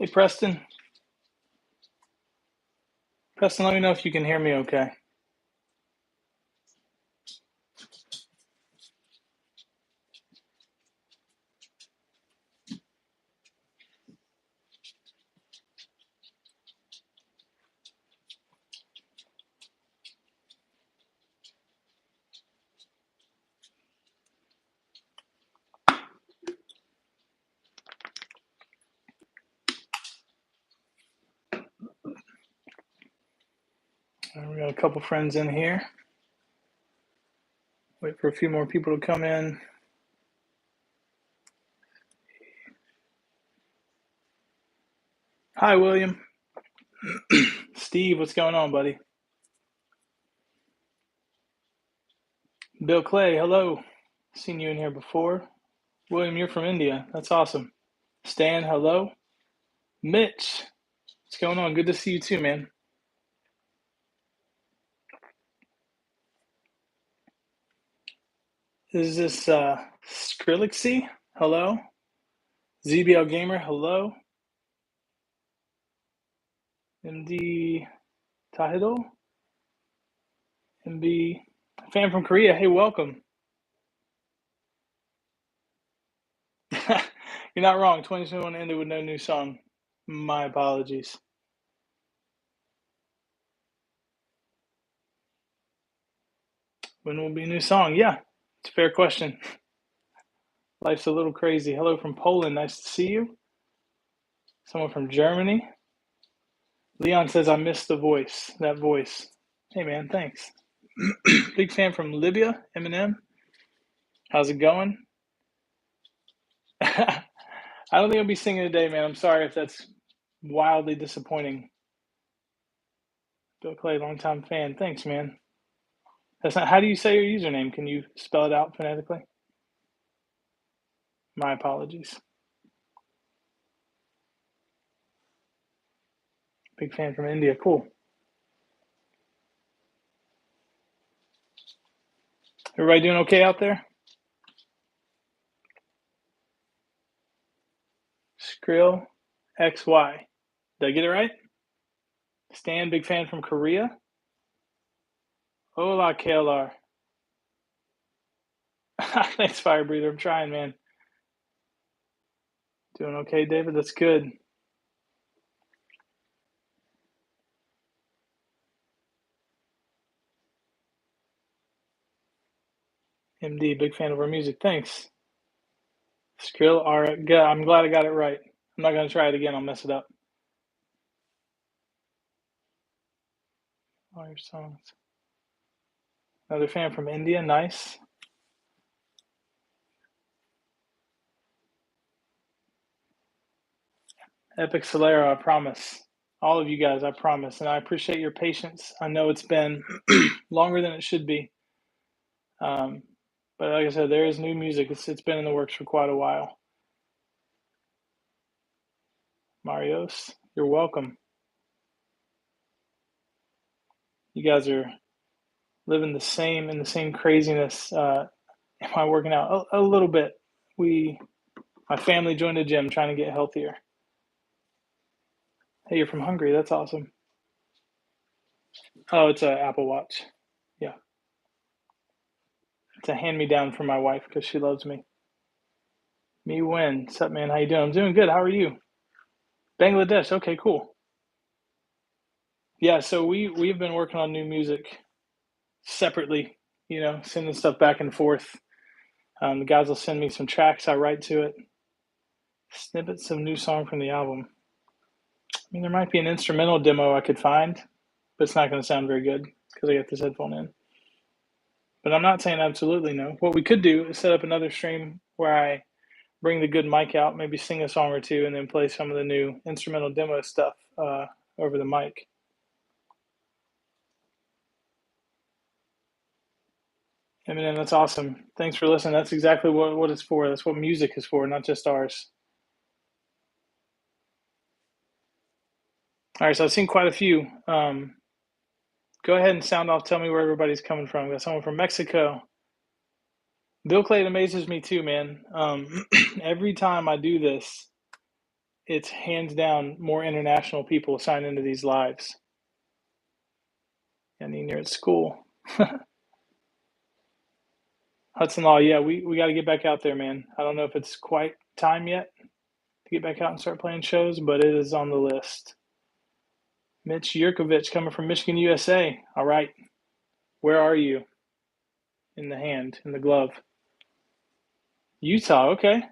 Hey, Preston. Preston, let me know if you can hear me okay. We got a couple friends in here. Wait for a few more people to come in. Hi, William. Steve, what's going on, buddy? Bill Clay, hello. Seen you in here before. William, you're from India. That's awesome. Stan, hello. Mitch, what's going on? Good to see you too, man. Is this Skrillexy? Hello. ZBL Gamer, hello. MD Tahido? MB fan from Korea, hey, welcome. You're not wrong. 2021 ended with no new song. My apologies. When will be a new song? Yeah, it's a fair question. Life's a little crazy. Hello from Poland. Nice to see you. Someone from Germany. Leon says, I miss the voice. That voice. Hey, man, thanks. Big fan from Libya. Eminem. How's it going? I don't think I'll be singing today, man. I'm sorry if that's wildly disappointing. Bill Clay, longtime fan. Thanks, man. That's not. How do you say your username? Can you spell it out phonetically? My apologies. Big fan from India. Cool. Everybody doing okay out there? Skrill XY. Did I get it right? Stan, big fan from Korea. Hola, KLR. Thanks, Fire Breather. I'm trying, man. Doing okay, David? That's good. MD, big fan of our music. Thanks. Skrill, all right. Good. I'm glad I got it right. I'm not going to try it again. I'll mess it up. All your songs. Another fan from India. Nice. Epic Solero, I promise. All of you guys, I promise. And I appreciate your patience. I know it's been longer than it should be. But like I said, there is new music. It's been in the works for quite a while. Marios, you're welcome. You guys are living in the same craziness. Am I working out? A little bit. My family joined a gym trying to get healthier. Hey, you're from Hungary. That's awesome. Oh, it's an Apple Watch. Yeah. It's a hand-me-down from my wife because she loves me. Me win. What's up, man? How you doing? I'm doing good. How are you? Bangladesh. Okay, cool. Yeah, so we've been working on new music separately, sending stuff back and forth. The guys will send me some tracks. I write to it. Snippets of new song from the album. I mean, there might be an instrumental demo I could find, but it's not going to sound very good because I got this headphone in. But I'm not saying absolutely no. What we could do is set up another stream where I bring the good mic out, maybe sing a song or two, and then play some of the new instrumental demo stuff over the mic. Eminem, that's awesome. Thanks for listening. That's exactly what it's for. That's what music is for, not just ours. All right, so I've seen quite a few. Go ahead and sound off. Tell me where everybody's coming from. We got someone from Mexico. Bill Clay amazes me too, man. Every time I do this, it's hands down more international people sign into these lives. I mean, you're at school. Hudson Law, yeah, we got to get back out there, man. I don't know if it's quite time yet to get back out and start playing shows, but it is on the list. Mitch Yurkovich coming from Michigan, USA. All right. Where are you? In the hand, in the glove. Utah, okay.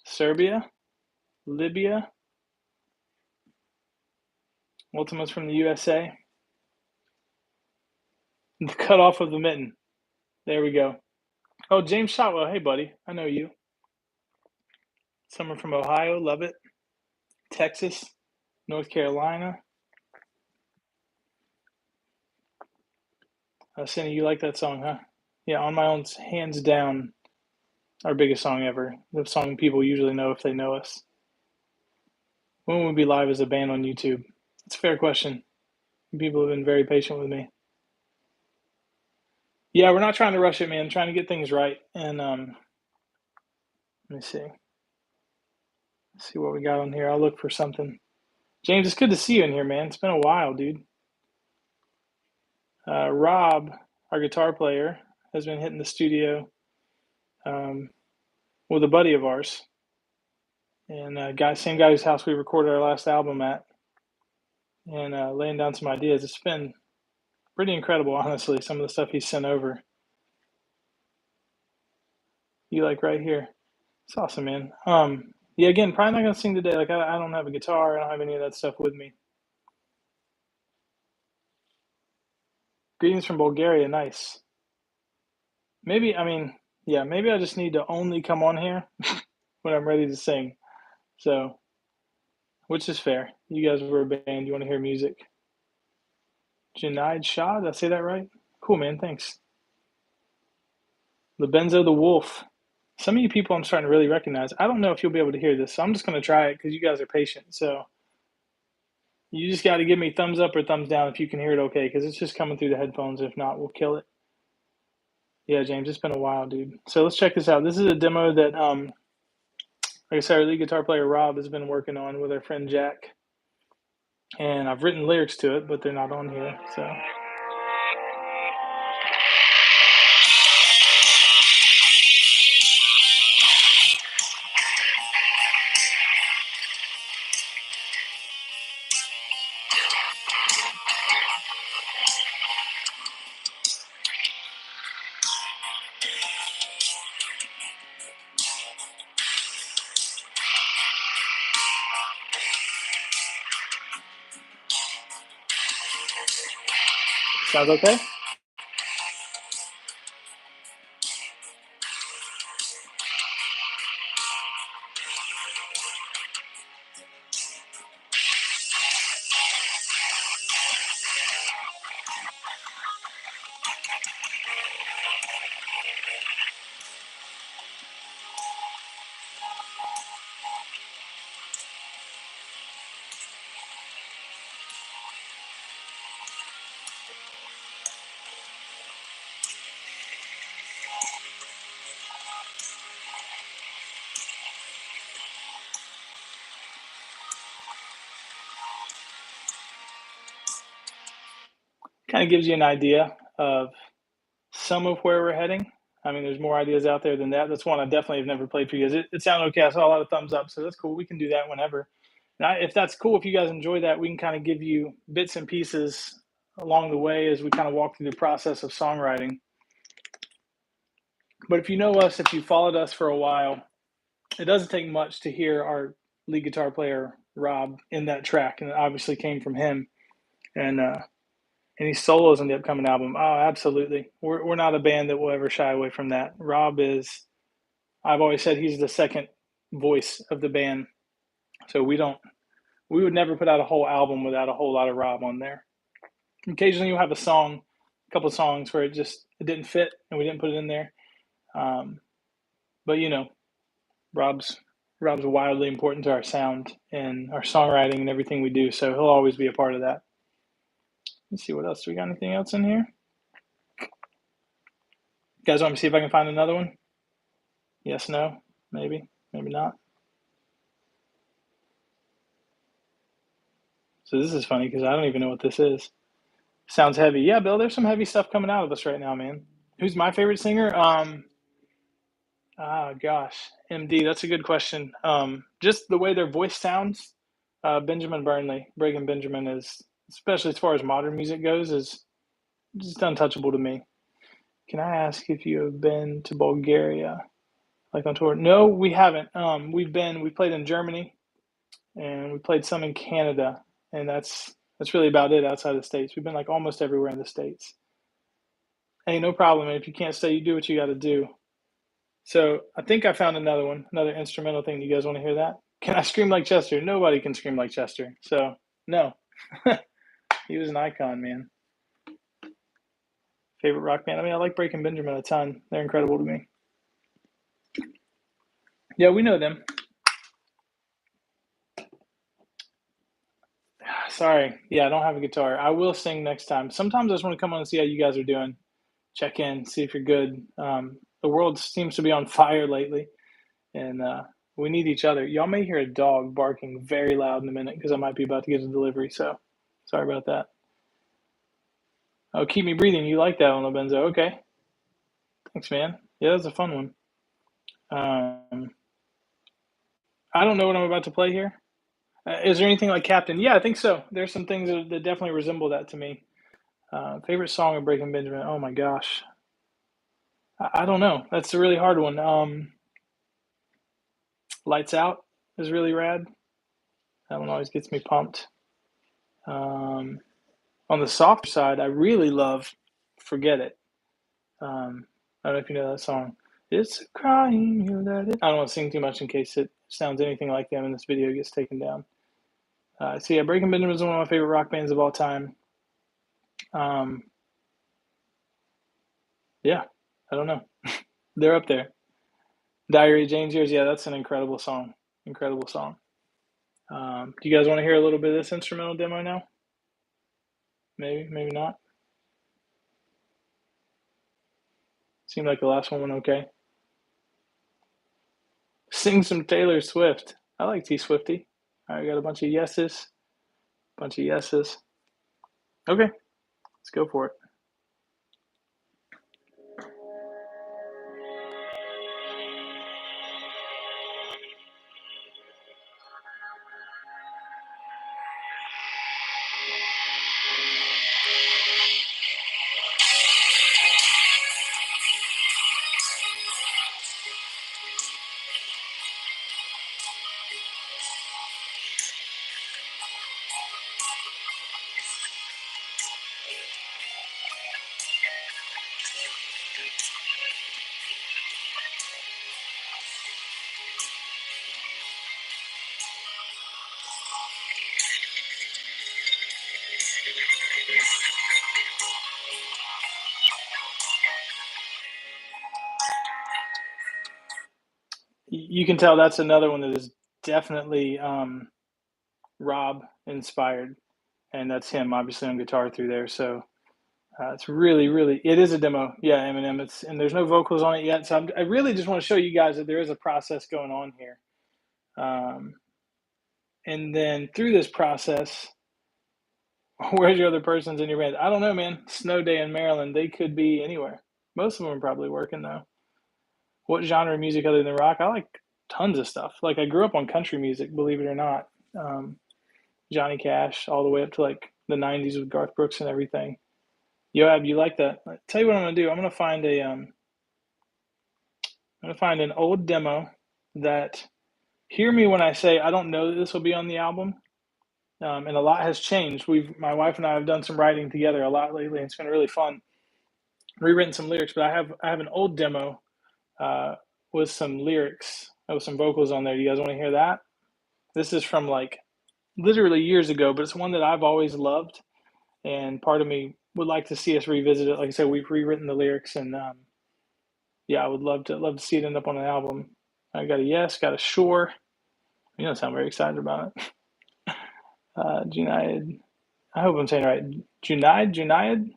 Serbia, Libya. Ultimates from the USA. The cutoff of the mitten. There we go. Oh, James Shotwell. Hey, buddy. I know you. Someone from Ohio. Love it. Texas, North Carolina. Cindy, you like that song, huh? Yeah, On My Own's hands down our biggest song ever. The song people usually know if they know us. When will we be live as a band on YouTube? It's a fair question. People have been very patient with me. Yeah, we're not trying to rush it, man. Trying to get things right. And let me see. Let's see what we got on here. I'll look for something. James, it's good to see you in here, man. It's been a while, dude. Rob, our guitar player, has been hitting the studio with a buddy of ours. And same guy whose house we recorded our last album at. And laying down some ideas. It's been pretty incredible, honestly, some of the stuff he's sent over. You like right here. It's awesome, man. Yeah, again, probably not going to sing today. Like, I don't have a guitar. I don't have any of that stuff with me. Greetings from Bulgaria. Nice. Maybe I just need to only come on here when I'm ready to sing. So, which is fair. You guys were a band. You want to hear music. Junaid Shah, did I say that right? Cool, man. Thanks. Lebenzo the Wolf. Some of you people I'm starting to really recognize. I don't know if you'll be able to hear this, so I'm just going to try it because you guys are patient. So you just got to give me thumbs up or thumbs down if you can hear it okay, because it's just coming through the headphones. If not, we'll kill it. Yeah, James, it's been a while, dude. So let's check this out. This is a demo that, like I said, our lead guitar player Rob has been working on with our friend Jack. And I've written lyrics to it, but they're not on here. So sounds okay? Kind of gives you an idea of some of where we're heading. I mean, there's more ideas out there than that. That's one I definitely have never played for you guys. It sounded okay. I saw a lot of thumbs up, so that's cool. We can do that whenever. And if that's cool, if you guys enjoy that, we can kind of give you bits and pieces along the way as we kind of walk through the process of songwriting. But if you know us, if you followed us for a while, it doesn't take much to hear our lead guitar player Rob in that track, and it obviously came from him. And any solos on the upcoming album? Oh, absolutely. We're not a band that will ever shy away from that. Rob is, I've always said he's the second voice of the band. So we would never put out a whole album without a whole lot of Rob on there. Occasionally you'll have a couple of songs where it didn't fit and we didn't put it in there. But Rob's wildly important to our sound and our songwriting and everything we do. So he'll always be a part of that. Let's see what else. Do we got anything else in here? You guys want me to see if I can find another one? Yes, no, maybe not. So this is funny because I don't even know what this is. Sounds heavy. Yeah, Bill, there's some heavy stuff coming out of us right now, man. Who's my favorite singer? Gosh, MD, that's a good question. Just the way their voice sounds. Benjamin Burnley, Breaking Benjamin is, especially as far as modern music goes, is just untouchable to me. Can I ask if you have been to Bulgaria, like on tour? No, we haven't. We played in Germany, and we played some in Canada, and that's really about it outside of the States. We've been like almost everywhere in the States. Hey, no problem. If you can't stay, you do what you got to do. So I think I found another one, another instrumental thing. You guys want to hear that? Can I scream like Chester? Nobody can scream like Chester. So no, he was an icon, man. Favorite rock band? I mean, I like Breaking Benjamin a ton. They're incredible to me. Yeah, we know them. Sorry. Yeah, I don't have a guitar. I will sing next time. Sometimes I just want to come on and see how you guys are doing. Check in, see if you're good. The world seems to be on fire lately, and we need each other. Y'all may hear a dog barking very loud in a minute because I might be about to get a delivery. So sorry about that. Oh, Keep Me Breathing. You like that one, Lobenzo. Okay. Thanks, man. Yeah, that's a fun one. I don't know what I'm about to play here. Is there anything like Captain? Yeah, I think so. There's some things that definitely resemble that to me. Favorite song of Breaking Benjamin? Oh my gosh. I don't know. That's a really hard one. Lights Out is really rad. That one always gets me pumped. Um, on the softer side, I really love Forget It. I don't know if you know that song. It's a crime you let it. I don't want to sing too much in case it sounds anything like them and this video gets taken down. So yeah, Breaking Benjamin is one of my favorite rock bands of all time. Um, yeah, I don't know. They're up there. Diary of Jane's Years, yeah, that's an incredible song. Incredible song. Do you guys want to hear a little bit of this instrumental demo now? Maybe, maybe not. Seemed like the last one went okay. Sing some Taylor Swift. I like T Swifty. All right, got a bunch of yeses. Bunch of yeses. Okay, let's go for it. You can tell that's another one that is definitely Rob inspired, and that's him obviously on guitar through there. So it's really, really, it is a demo. Yeah, Eminem. And there's no vocals on it yet. So I really just want to show you guys that there is a process going on here. And then through this process, where's your other persons in your band? I don't know, man. Snow day in Maryland. They could be anywhere. Most of them are probably working though. What genre of music other than rock? I like tons of stuff. Like I grew up on country music, believe it or not. Johnny Cash, all the way up to like the '90s with Garth Brooks and everything. Yoab, you like that? I'll tell you what I'm gonna do. I'm gonna find an old demo that. Hear me when I say I don't know that this will be on the album, and a lot has changed. My wife and I have done some writing together a lot lately, and it's been really fun. Rewritten some lyrics, but I have an old demo with some lyrics, with some vocals on there. Do you guys want to hear that? This is from like literally years ago, but it's one that I've always loved, and part of me would like to see us revisit it. Like I said, we've rewritten the lyrics, and yeah, I would love to see it end up on an album. I got a yes, got a sure. You don't sound very excited about it. Junaid, I hope I'm saying it right. Junaid.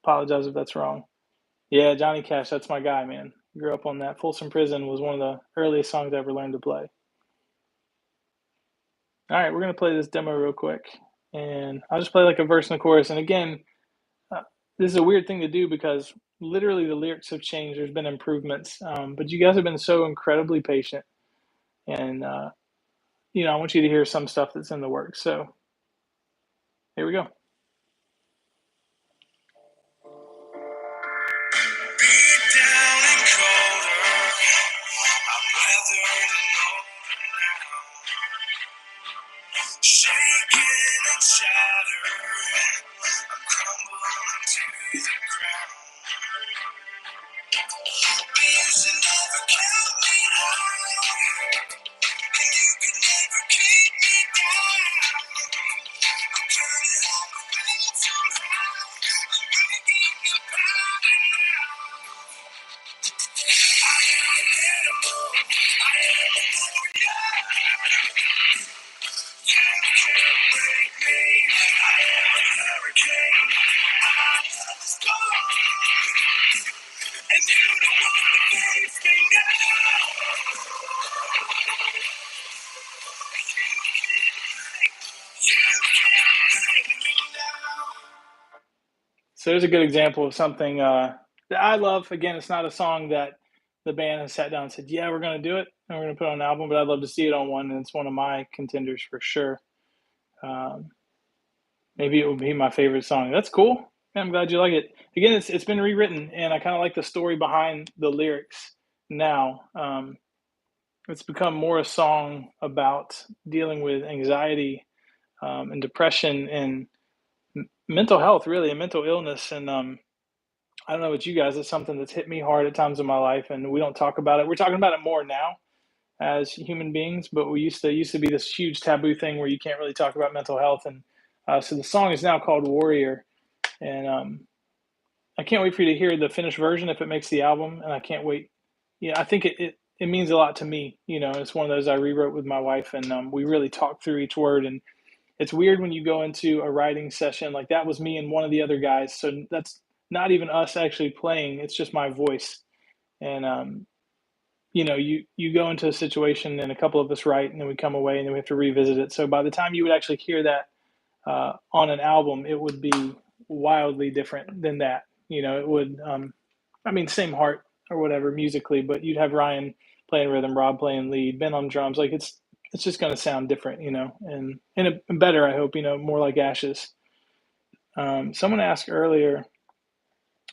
Apologize if that's wrong. Yeah, Johnny Cash, that's my guy, man. Grew up on that. Folsom Prison was one of the earliest songs I ever learned to play. All right, we're gonna play this demo real quick. and I'll just play like a verse and a chorus. And again, this is a weird thing to do because literally the lyrics have changed. There's been improvements, but you guys have been so incredibly patient, and I want you to hear some stuff that's in the works. So here we go. Shaking and shattered, I'm crumbling to the ground. But you should never count me out, and you could never keep me down. I'm turning all around somehow, I'm breaking apart now. I am an animal, I am a warrior. You can't break me. I am a hurricane. I am a storm, and you don't want to face me now. You can't break me now. So there's a good example of something that I love. Again, it's not a song that the band has sat down and said, "Yeah, we're going to do it, and we're going to put it on an album." But I'd love to see it on one, and it's one of my contenders for sure. Um, Maybe it will be my favorite song. That's cool. I'm glad you like it. Again, it's been rewritten, and I kind of like the story behind the lyrics now. It's become more a song about dealing with anxiety and depression and mental health, really, and mental illness. And I don't know about you guys. It's something that's hit me hard at times in my life, and we don't talk about it. We're talking about it more now as human beings, but we used to be this huge taboo thing where you can't really talk about mental health. And so the song is now called Warrior, and I can't wait for you to hear the finished version if it makes the album. And I can't wait. I think it means a lot to me. It's one of those I rewrote with my wife, and we really talked through each word. And it's weird when you go into a writing session like that was me and one of the other guys. So that's not even us actually playing. It's just my voice. And you go into a situation and a couple of us write, and then we come away and then we have to revisit it. So by the time you would actually hear that on an album, it would be wildly different than that. It would, same heart or whatever musically, but you'd have Ryan playing rhythm, Rob playing lead, Ben on drums. Like it's just going to sound different, and better, I hope, more like Ashes. Someone asked earlier,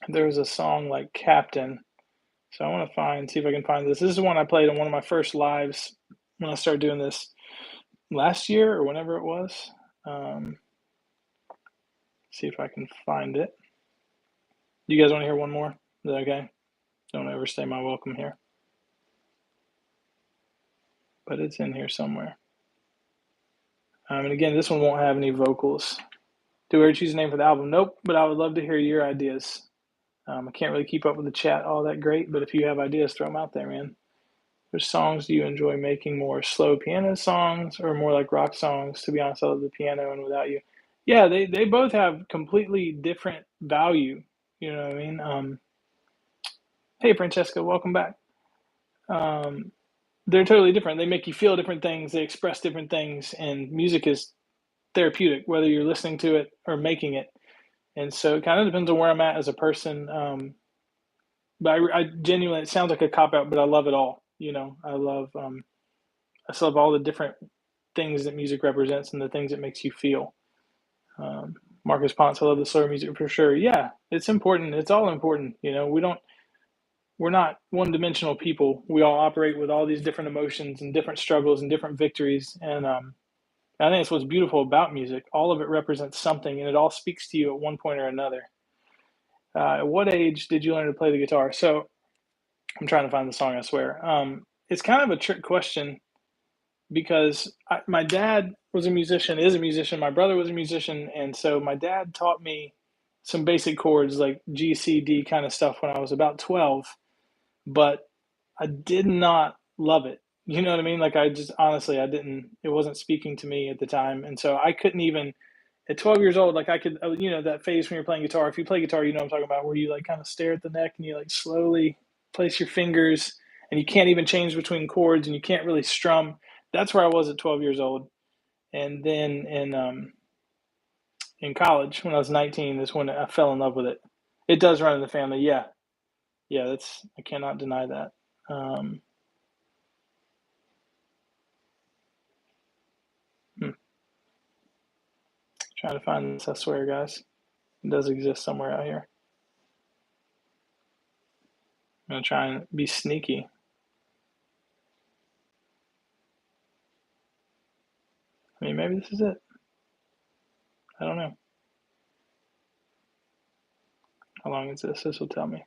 there was a song like Captain. So I want to see if I can find this. This is one I played on one of my first lives when I started doing this last year or whenever it was. See if I can find it. You guys want to hear one more? Is that okay? Don't overstay my welcome here. But it's in here somewhere. And again, this one won't have any vocals. Do we already choose a name for the album? Nope, but I would love to hear your ideas. I can't really keep up with the chat all that great, but if you have ideas, throw them out there, man. Which songs do you enjoy making more? Slow piano songs or more like rock songs? To be honest, I love the piano and Without You. Yeah, they both have completely different value. You know what I mean? Hey, Francesca, welcome back. They're totally different. They make you feel different things. They express different things, and music is therapeutic, whether you're listening to it or making it. And so it kind of depends on where I'm at as a person. But I genuinely, it sounds like a cop out, but I love it all. I still love all the different things that music represents and the things it makes you feel. Marcus Ponce, I love the slower music for sure. Yeah, it's important. It's all important. We're not one-dimensional people. We all operate with all these different emotions and different struggles and different victories. And I think that's what's beautiful about music. All of it represents something, and it all speaks to you at one point or another. At what age did you learn to play the guitar? So I'm trying to find the song, I swear. It's kind of a trick question because my dad was a musician, is a musician. My brother was a musician. And so my dad taught me some basic chords like G, C, D kind of stuff when I was about 12. But I did not love it. You know what I mean? Like I just honestly, it wasn't speaking to me at the time. And so I couldn't even, at 12 years old, like I could, that phase when you're playing guitar, if you play guitar, you know what I'm talking about, where you like kind of stare at the neck and you like slowly place your fingers and you can't even change between chords and you can't really strum. That's where I was at 12 years old. And then in college when I was 19 is when I fell in love with it. It does run in the family. Yeah. Yeah, I cannot deny that. Um, hmm, Trying to find this, I swear, guys. It does exist somewhere out here. I'm going to try and be sneaky. I mean, maybe this is it. I don't know. How long is this? This will tell me.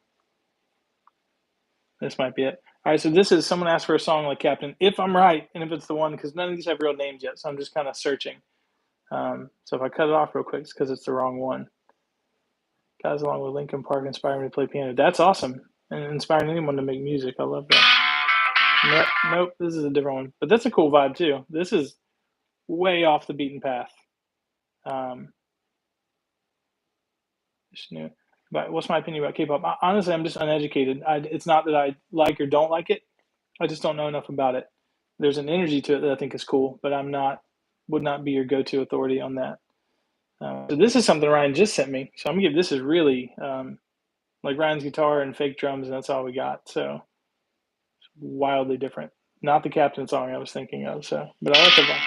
This might be it. All right, so this is someone asked for a song like Captain. If I'm right, and if it's the one, because none of these have real names yet, so I'm just kind of searching. So if I cut it off real quick, it's because it's the wrong one. Guys along with Linkin Park inspired me to play piano. That's awesome. And inspiring anyone to make music. I love that. Nope, this is a different one. But that's a cool vibe too. This is way off the beaten path. Just new. But what's my opinion about K-pop? Honestly, I'm just uneducated. It's not that I like or don't like it. I just don't know enough about it. There's an energy to it that I think is cool, but would not be your go-to authority on that. So this is something Ryan just sent me. So I'm gonna give this is really like Ryan's guitar and fake drums, and that's all we got. So it's wildly different. Not the Captain song I was thinking of. So, but I like the vibe.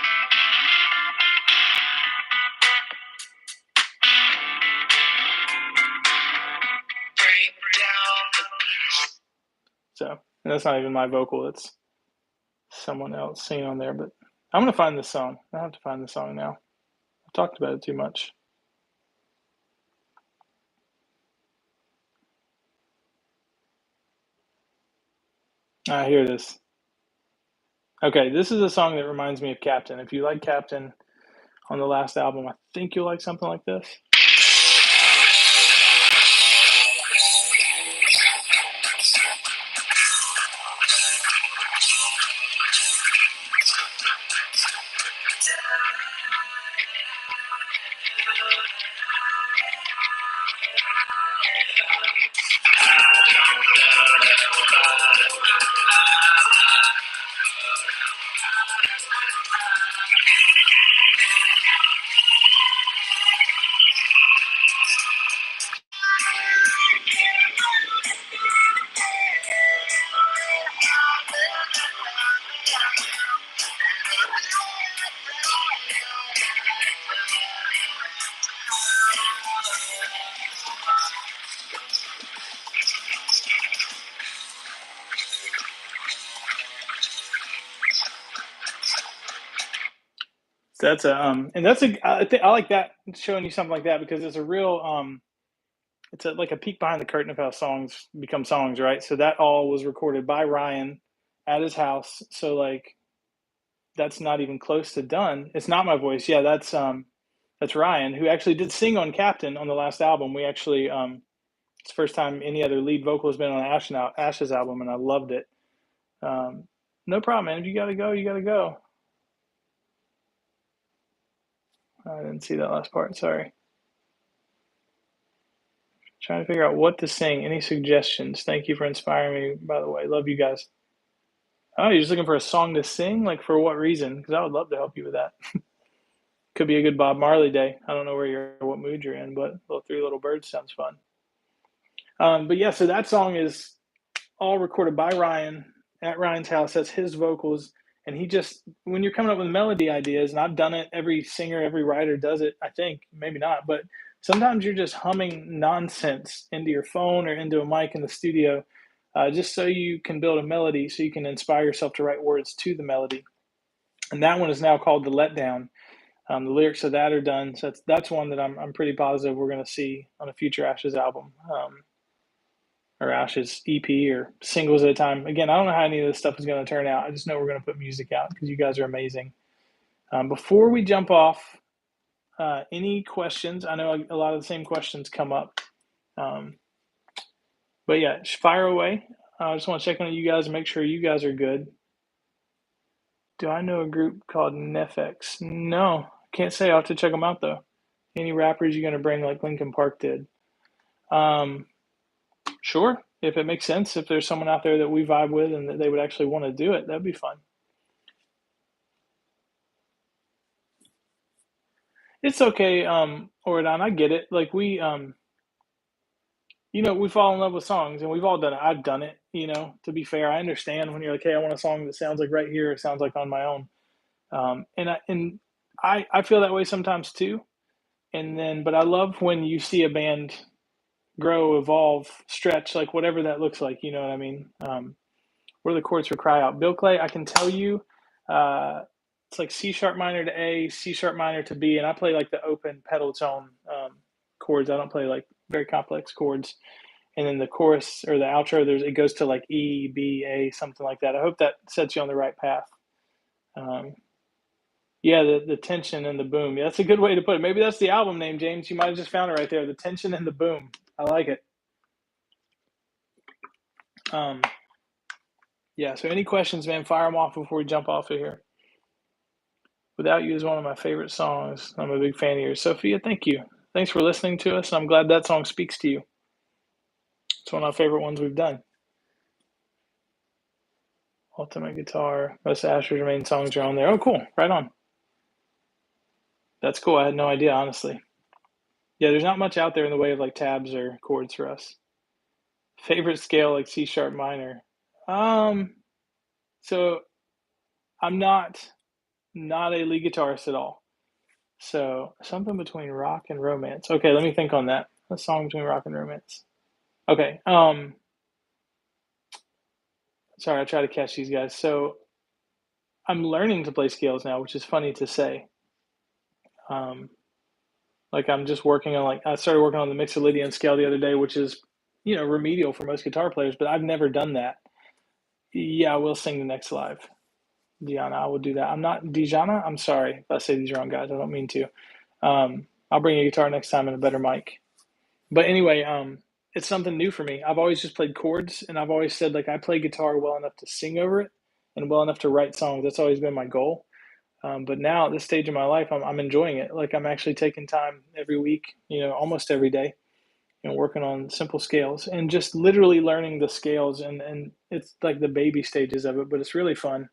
So and that's not even my vocal. It's someone else singing on there. But I'm gonna find this song. I have to find the song now. I've talked about it too much. I hear this. Okay, this is a song that reminds me of Captain. If you like Captain on the last album, I think you'll like something like this. That's a and that's a I like that showing you something like that because it's a real it's like a peek behind the curtain of how songs become songs, right? So that all was recorded by Ryan at his house. So like that's not even close to done. It's not my voice. Yeah, that's Ryan who actually did sing on Captain on the last album. We actually it's the first time any other lead vocal has been on Ash's album, and I loved it. No problem, man. If you gotta go, you gotta go. I didn't see that last part. Sorry. Trying to figure out what to sing. Any suggestions? Thank you for inspiring me, by the way. Love you guys. Oh, you're just looking for a song to sing? Like for what reason? Because I would love to help you with that. Could be a good Bob Marley day. I don't know what mood you're in, but Three Little Birds sounds fun. But yeah, so that song is all recorded by Ryan at Ryan's house. That's his vocals. And he just, when you're coming up with melody ideas, and I've done it, every singer, every writer does it, I think, maybe not, but sometimes you're just humming nonsense into your phone or into a mic in the studio, just so you can build a melody, so you can inspire yourself to write words to the melody. And that one is now called The Letdown. The lyrics of that are done. So that's one that I'm pretty positive we're going to see on a future Ashes album. Or Ash's EP or singles at a time. Again, I don't know how any of this stuff is going to turn out. I just know we're going to put music out because you guys are amazing. Before we jump off, any questions? I know a lot of the same questions come up. But yeah, fire away. I just want to check on you guys and make sure you guys are good. Do I know a group called Nefex? No, can't say. I'll have to check them out though. Any rappers you're going to bring like Linkin Park did? Sure, if it makes sense, if there's someone out there that we vibe with and that they would actually want to do it, that'd be fun. It's okay, Oradon, I get it. Like we fall in love with songs and we've all done it. I've done it, to be fair. I understand when you're like, hey, I want a song that sounds like right here, it sounds like on my own. And I feel that way sometimes too. But I love when you see a band grow, evolve, stretch, like whatever that looks like, you know what I mean? What are the chords for Cry Out? Bill Clay, I can tell you, uh, it's like C sharp minor to A, C sharp minor to B, and I play like the open pedal tone chords. I don't play like very complex chords. And then the chorus or the outro, it goes to like E, B, A, something like that. I hope that sets you on the right path. Um, yeah, the tension and the boom. Yeah, that's a good way to put it. Maybe that's the album name, James. You might have just found it right there. The tension and the boom. I like it. Um, yeah. So any questions, man? Fire them off before we jump off of here. Without You is one of my favorite songs. I'm a big fan of yours. Sophia, thank you. Thanks for listening to us. I'm glad that song speaks to you. It's one of my favorite ones we've done. Ultimate Guitar. Most Ashes Remain songs are on there. Oh, cool. Right on. That's cool. I had no idea, honestly. Yeah, there's not much out there in the way of like tabs or chords for us. Favorite scale, like C sharp minor. Um, so I'm not a lead guitarist at all. So something between rock and romance. Okay, let me think on that. A song between rock and romance. Okay. Sorry, I try to catch these guys. So I'm learning to play scales now, which is funny to say. Um, like I'm just working on I started working on the Mixolydian scale the other day, which is remedial for most guitar players, but I've never done that. Yeah, I will sing the next live. Diana, I will do that. I'm not Dijana. I'm sorry if I say these wrong, guys. I don't mean to. I'll bring a guitar next time and a better mic. But anyway, it's something new for me. I've always just played chords, and I've always said like I play guitar well enough to sing over it and well enough to write songs. That's always been my goal. But now at this stage of my life, I'm enjoying it. Like I'm actually taking time every week, almost every day, working on simple scales and just literally learning the scales. And it's like the baby stages of it, but it's really fun.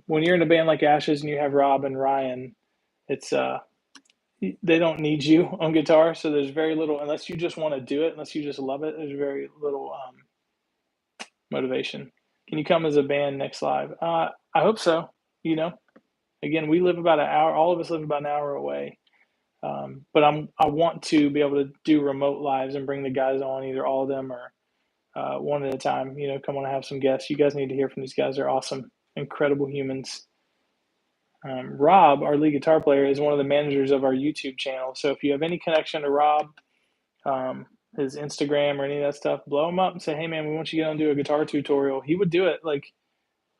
When you're in a band like Ashes and you have Rob and Ryan, it's they don't need you on guitar, so there's very little unless you just want to do it, unless you just love it. There's very little motivation. Can you come as a band next live? I hope so. Again, we live about an hour. All of us live about an hour away. But I want to be able to do remote lives and bring the guys on, either all of them or one at a time. Come on and have some guests. You guys need to hear from these guys. They're awesome, incredible humans. Rob, our lead guitar player, is one of the managers of our YouTube channel. So if you have any connection to Rob, his Instagram or any of that stuff, blow him up and say, hey, man, we want you to get on and do a guitar tutorial. He would do it. Like,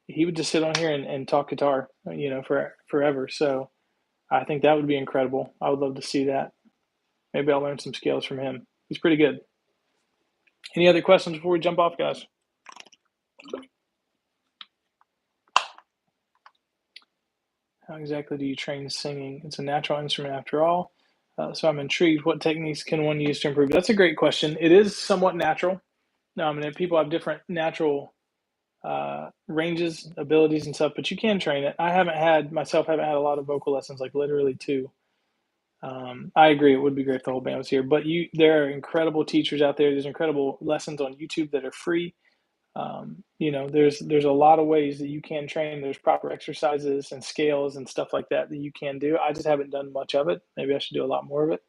he would just sit on here and talk guitar, for forever. So I think that would be incredible. I would love to see that. Maybe I'll learn some scales from him. He's pretty good. Any other questions before we jump off, guys? How exactly do you train singing? It's a natural instrument after all. So I'm intrigued. What techniques can one use to improve? That's a great question. It is somewhat natural. And people have different natural ranges, abilities, and stuff, but you can train it. I haven't had a lot of vocal lessons, like literally two. I agree. It would be great if the whole band was here, but there are incredible teachers out there. There's incredible lessons on YouTube that are free. There's a lot of ways that you can train. There's proper exercises and scales and stuff like that you can do. I just haven't done much of it. Maybe I should do a lot more of it.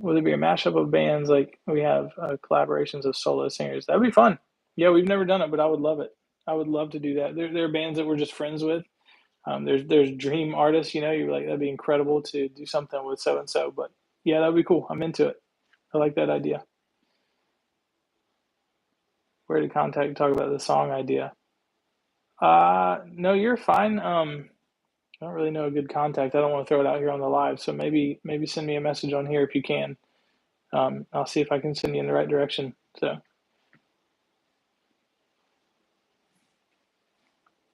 Will there be a mashup of bands like we have collaborations of solo singers? That would be fun. Yeah, we've never done it, but I would love it. I would love to do that. There are bands that we're just friends with. There's dream artists, you're like, that'd be incredible to do something with so and so. But yeah, that'd be cool. I'm into it. I like that idea. Where to contact talk about the song idea? No, you're fine. I don't really know a good contact. I don't want to throw it out here on the live, so maybe send me a message on here if you can. I'll see if I can send you in the right direction. So,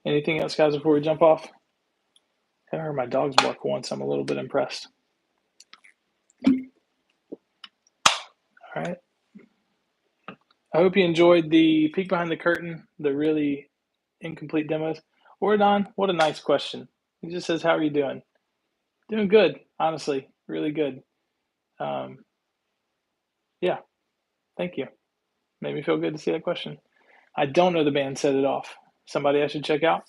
anything else, guys, before we jump off? I heard my dogs bark once. I'm a little bit impressed. All right. I hope you enjoyed the peek behind the curtain, the really incomplete demos. Oradon, what a nice question. He just says, how are you doing? Doing good, honestly, really good. Um, yeah, thank you. Made me feel good to see that question. I don't know the band Set It Off. Somebody I should check out.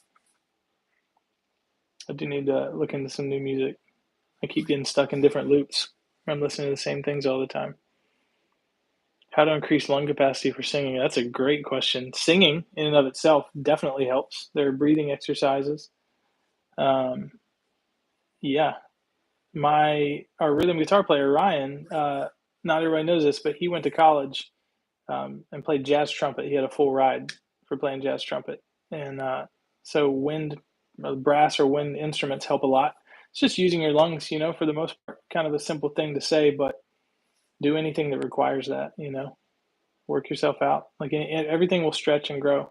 I do need to look into some new music. I keep getting stuck in different loops. I'm listening to the same things all the time. How to increase lung capacity for singing? That's a great question. Singing in and of itself definitely helps. There are breathing exercises. Um, yeah, our rhythm guitar player Ryan. Not everybody knows this, but he went to college and played jazz trumpet. He had a full ride for playing jazz trumpet, and so brass or wind instruments help a lot. It's just using your lungs, for the most part. Kind of a simple thing to say, but do anything that requires that. Work yourself out. Like everything will stretch and grow.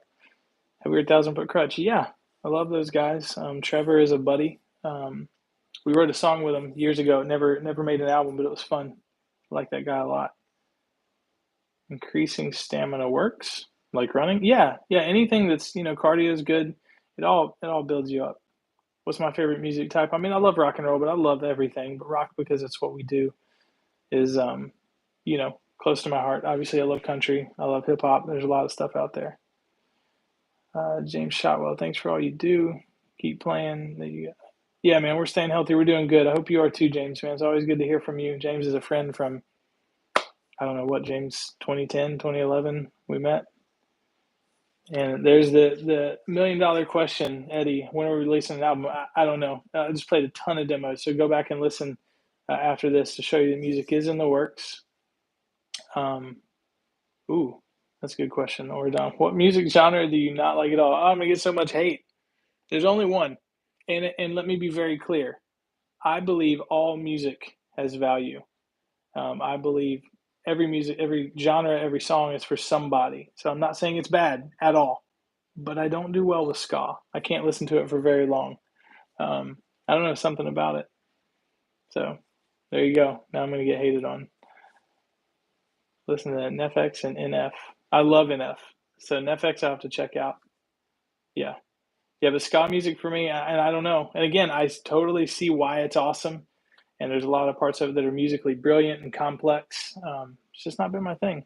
Have we heard Thousand Foot Crutch? Yeah, I love those guys. Trevor is a buddy. We wrote a song with him years ago. Never made an album, but it was fun. I like that guy a lot. Increasing stamina works, like running. Yeah. Anything that's cardio is good. It all builds you up. What's my favorite music type? I mean, I love rock and roll, but I love everything. But rock, because it's what we do, is close to my heart. Obviously, I love country. I love hip hop. There's a lot of stuff out there. James Shotwell, thanks for all you do. Keep playing. Yeah, man, we're staying healthy. We're doing good. I hope you are too, James, man. It's always good to hear from you. James is a friend from, I don't know what, James, 2010, 2011, we met. And there's the $1 million question, Eddie. When are we releasing an album? I don't know. I just played a ton of demos, so go back and listen after this to show you the music is in the works. Ooh, that's a good question. We're done. What music genre do you not like at all? Oh, I'm gonna get so much hate. There's only one, and let me be very clear. I believe all music has value. I believe every genre, every song is for somebody. So I'm not saying it's bad at all, but I don't do well with ska. I can't listen to it for very long. I don't know, something about it. So there you go. Now I'm going to get hated on. Listen to NFX and NF. I love NF. So NFX I have to check out. Yeah. Yeah, but ska music for me, and I don't know. And again, I totally see why it's awesome. And there's a lot of parts of it that are musically brilliant and complex. It's just not been my thing.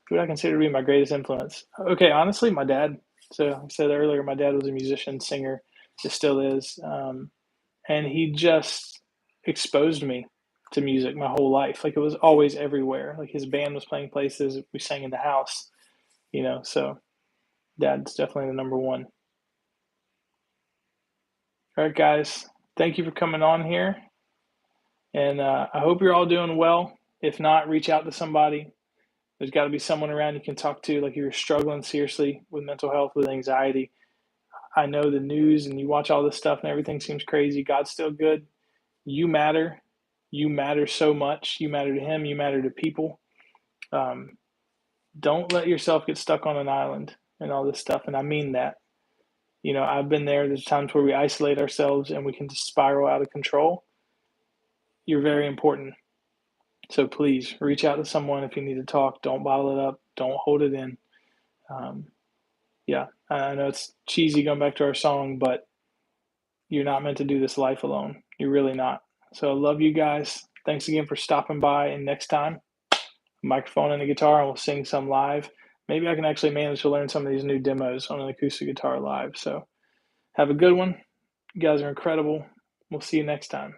Who would I consider to be my greatest influence? Okay, honestly, my dad. So like I said earlier, my dad was a musician, singer, it still is, and he just exposed me to music my whole life. Like it was always everywhere. Like his band was playing places, we sang in the house, So dad's definitely the number one. All right, guys, thank you for coming on here, and I hope you're all doing well. If not, reach out to somebody. There's got to be someone around you can talk to, like if you're struggling seriously with mental health, with anxiety. I know the news and you watch all this stuff and everything seems crazy. God's still good. You matter. You matter so much. You matter to Him. You matter to people. Um, don't let yourself get stuck on an island and all this stuff. And I mean that. I've been there. There's times where we isolate ourselves and we can just spiral out of control. You're very important. So please reach out to someone if you need to talk. Don't bottle it up. Don't hold it in. Um, yeah, I know it's cheesy going back to our song, but you're not meant to do this life alone. You're really not. So I love you guys. Thanks again for stopping by. And next time, a microphone and a guitar, and we'll sing some live. Maybe I can actually manage to learn some of these new demos on an acoustic guitar live. So have a good one. You guys are incredible. We'll see you next time.